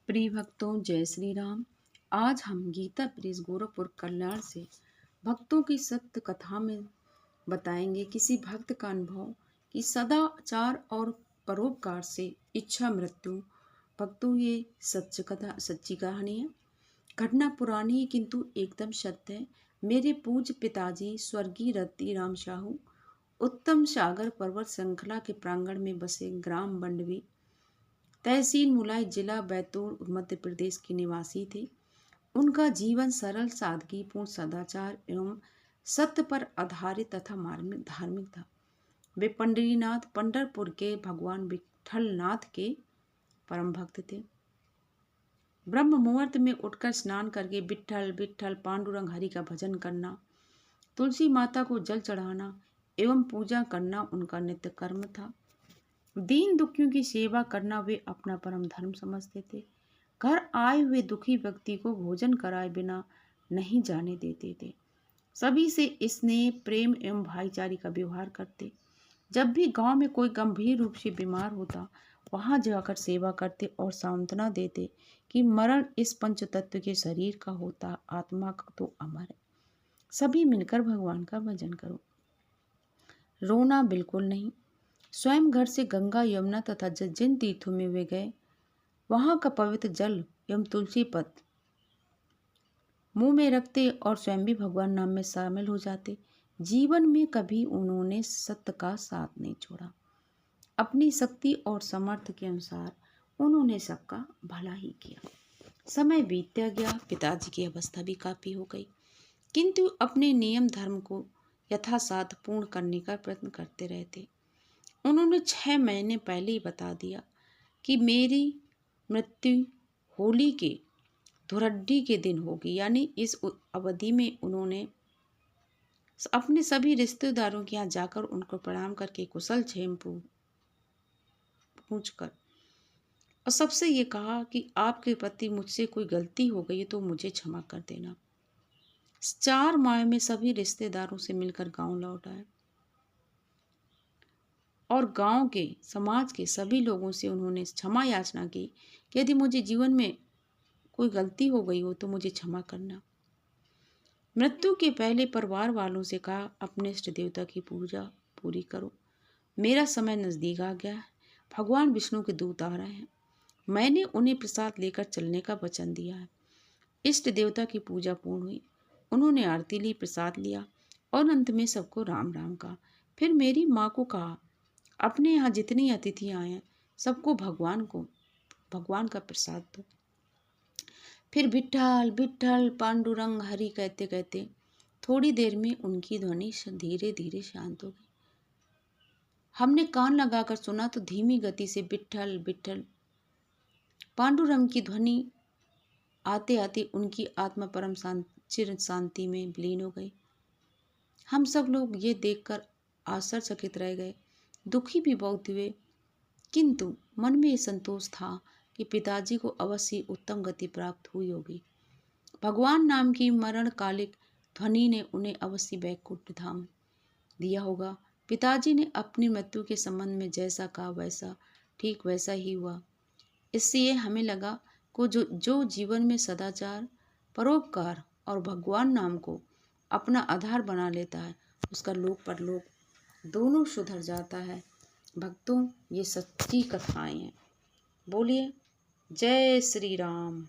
प्रिय भक्तों, जय श्री राम। आज हम गीता प्रेस गोरखपुर कल्याण से भक्तों की सत्य कथा में बताएंगे किसी भक्त का अनुभव कि सदाचार और परोपकार से इच्छा मृत्यु। भक्तों, ये सच्ची कहानी है। घटना पुरानी है किंतु एकदम सत्य है। मेरे पूज्य पिताजी स्वर्गीय रत्ती राम साहू उत्तम सागर पर्वत श्रृंखला के प्रांगण में बसे ग्राम बंडवी, तहसील मुलाई, जिला बैतूल, मध्य प्रदेश के निवासी थे। उनका जीवन सरल, सादगीपूर्ण, सदाचार एवं सत्य पर आधारित तथा धार्मिक था। वे पंढरपुर के भगवान विठलनाथ के परम भक्त थे। ब्रह्म मुहूर्त में उठकर स्नान करके विठल विठल पांडुरंग हरि का भजन करना, तुलसी माता को जल चढ़ाना एवं पूजा करना उनका नित्य कर्म था। दीन दुखियों की सेवा करना वे अपना परम धर्म समझते थे। घर आए हुए दुखी व्यक्ति को भोजन कराए बिना नहीं जाने देते थे। सभी से स्नेह, प्रेम एवं भाईचारे का व्यवहार करते। जब भी गांव में कोई गंभीर रूप से बीमार होता, वहां जाकर सेवा करते और सांत्वना देते कि मरण इस पंच तत्व के शरीर का होता, आत्मा का तो अमर है। सभी मिलकर भगवान का भजन करो। रोना बिल्कुल नहीं। स्वयं घर से गंगा, यमुना तथा जिन तीर्थों में वे गए, वहां का पवित्र जल एवं तुलसी पत्र मुंह में रखते और स्वयं भी भगवान नाम में शामिल हो जाते। जीवन में कभी उन्होंने सत्य का साथ नहीं छोड़ा। अपनी शक्ति और सामर्थ्य के अनुसार उन्होंने सबका भला ही किया। समय बीतता गया, पिताजी की अवस्था भी काफी हो गई, किंतु अपने नियम धर्म को यथासाथ पूर्ण करने का प्रयत्न करते रहते। उन्होंने 6 महीने पहले ही बता दिया कि मेरी मृत्यु होली के धुरड्डी के दिन होगी। यानी इस अवधि में उन्होंने अपने सभी रिश्तेदारों के यहाँ जाकर उनको प्रणाम करके कुशल क्षेम पूछकर और सबसे ये कहा कि आपके प्रति मुझसे कोई गलती हो गई है तो मुझे क्षमा कर देना। 4 माह में सभी रिश्तेदारों से मिलकर गांव लौट आए और गांव के समाज के सभी लोगों से उन्होंने क्षमा याचना की कि यदि मुझे जीवन में कोई गलती हो गई हो तो मुझे क्षमा करना। मृत्यु के पहले परिवार वालों से कहा, अपने इष्ट देवता की पूजा पूरी करो। मेरा समय नजदीक आ गया है। भगवान विष्णु के दूत आ रहे हैं। मैंने उन्हें प्रसाद लेकर चलने का वचन दिया है। इष्ट देवता की पूजा पूर्ण हुई। उन्होंने आरती ली, प्रसाद लिया और अंत में सबको राम राम कहा। फिर मेरी माँ को कहा, अपने यहाँ जितनी अतिथि आए हैं सबको भगवान का प्रसाद दो। फिर विठ्ठल विठ्ठल पांडुरंग हरि कहते कहते थोड़ी देर में उनकी ध्वनि धीरे धीरे शांत हो गई। हमने कान लगाकर सुना तो धीमी गति से विठ्ठल विठ्ठल पांडुरंग की ध्वनि आते आते उनकी आत्मा परम चिर शांति में विलीन हो गई। हम सब लोग ये देखकर आश्चर्यचकित रह गए, दुखी भी बहुत हुए, किंतु मन में ये संतोष था कि पिताजी को अवश्य उत्तम गति प्राप्त हुई होगी। भगवान नाम की मरणकालिक ध्वनि ने उन्हें अवश्य वैकुंठ धाम दिया होगा। पिताजी ने अपनी मृत्यु के संबंध में जैसा कहा वैसा ठीक वैसा ही हुआ। इससे हमें लगा को जो जीवन में सदाचार, परोपकार और भगवान नाम को अपना आधार बना लेता है, उसका लोक परलोक दोनों सुधर जाता है। भक्तों, ये सच्ची कथाएं हैं। बोलिए जय श्री राम।